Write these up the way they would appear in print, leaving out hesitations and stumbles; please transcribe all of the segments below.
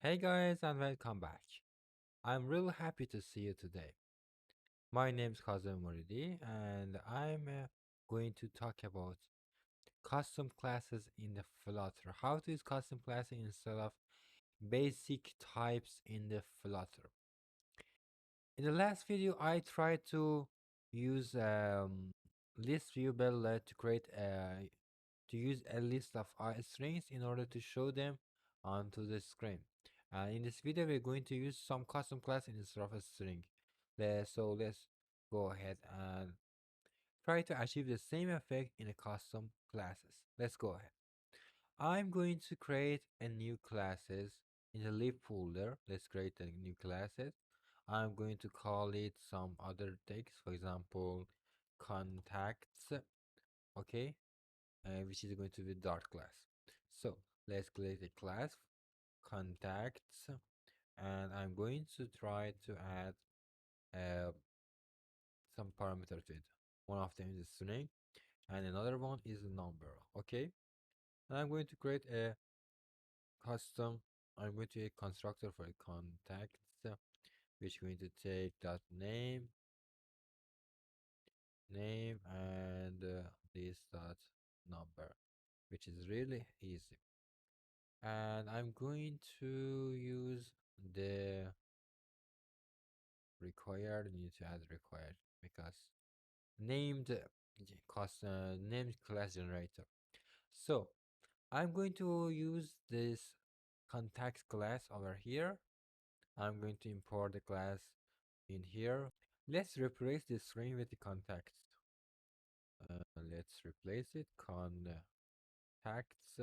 Hey guys, and welcome back. I'm really happy to see you today. My name is Kazem Moridi and I'm going to talk about custom classes in the Flutter. How to use custom classes instead of basic types in the Flutter. In the last video, I tried to use list view builder to create to use a list of strings in order to show them onto the screen. And in this video, we're going to use some custom class instead of a string. So let's go ahead and try to achieve the same effect in a custom classes. Let's go ahead. I'm going to create a new classes in the lib folder. Let's create a new classes. I'm going to call it some other text, for example, contacts, okay, which is going to be Dart class. So let's create a class contacts, and I'm going to try to add uh, some parameter to it. One of them is a string, and another one is a number. Okay, and I'm going to create a custom. I'm going to create a constructor for a contacts, which is going to take that name and this dot number, which is really easy. And I'm going to use the required. Need to add required because named named class generator. So I'm going to use this context class over here. I'm going to import the class in here. Let's replace the string with the context. Let's replace it contacts,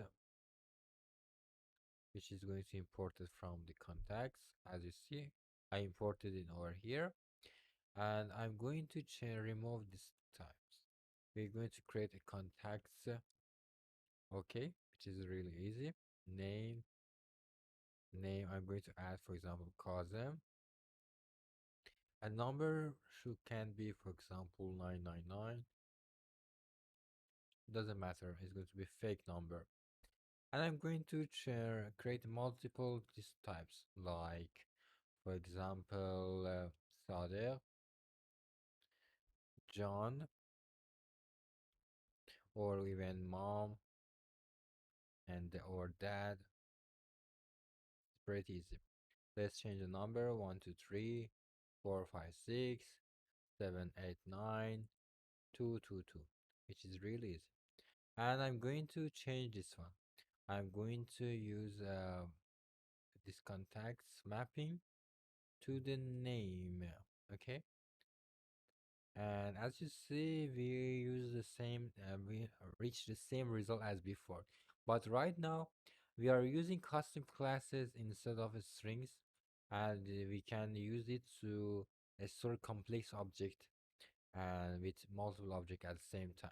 which is going to import it from the contacts. As you see, I imported it over here, and I'm going to remove these types. We're going to create a contacts, okay, which is really easy. Name, I'm going to add, for example, Kazem. A number can be, for example, 999. Doesn't matter, it's going to be fake number. And I'm going to create multiple these types, like, for example, Sader, John, or even mom and or dad. It's pretty easy. Let's change the number 1, 2, 3, 4, 5, 6, 7, 8, 9, 2, 2, 2, which is really easy. And I'm going to change this one. I'm going to use this contacts mapping to the name. Okay. And as you see, we use the same, we reach the same result as before. But right now, we are using custom classes instead of strings, and we can use it to store complex object and with multiple object at the same time.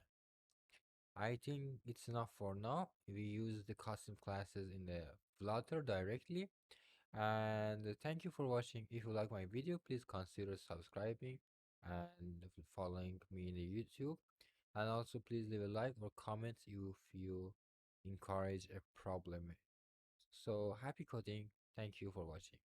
I think it's enough for now. We use the custom classes in the Flutter directly. And thank you for watching. If you like my video, please consider subscribing and following me in the YouTube. And also please leave a like or comment if you encourage a problem. So happy coding. Thank you for watching.